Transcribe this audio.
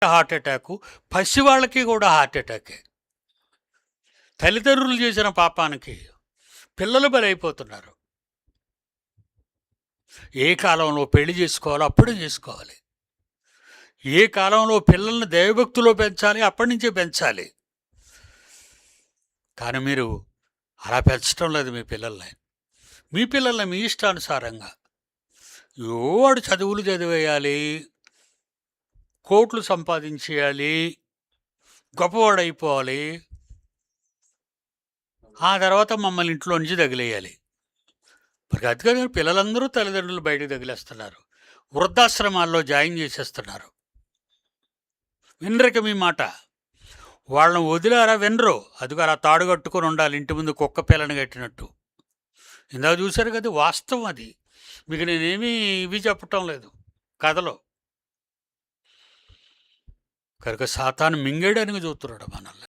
Heart attack, పసివాళ్ళకి కూడా heart అటాకే. తల్లిదండ్రులు చేసిన పాపానికి పిల్లలు బలైపోతున్నారు. ఏ కాలంలో పెళ్లి చేసుకోవాలో అప్పుడే చేసుకోవాలి. ఏ కాలంలో పిల్లల్ని దైవభక్తిలో పెంచాలి అప్పటి నుంచే పెంచాలి. కానీ మీరు అలా పెంచడం లేదు మీ పిల్లల్ని. మీ పిల్లల్ని మీ ఇష్టానుసారంగా వాడు చదువులు చదివేయాలి, కోట్లు సంపాదించేయాలి, గొప్పవాడైపోవాలి, ఆ తర్వాత మమ్మల్ని ఇంట్లో నుంచి తగిలేయాలి. మరి అందుకని పిల్లలందరూ తల్లిదండ్రులు బయటకు తగిలేస్తున్నారు, వృద్ధాశ్రమాల్లో జాయిన్ చేసేస్తున్నారు. వినరిక మీ మాట. వాళ్ళని వదిలారా వినరు. అదిగో అలా తాడు కట్టుకొని ఉండాలి ఇంటి ముందు కుక్క పిల్లని కట్టినట్టు. ఇందాక చూశారు కదా, వాస్తవం అది. మీకు నేనేమీ ఇవి చెప్పటం లేదు కథలో. కనుక సాతాను మింగేయడానికి చూస్తున్నాడు మనల్ని.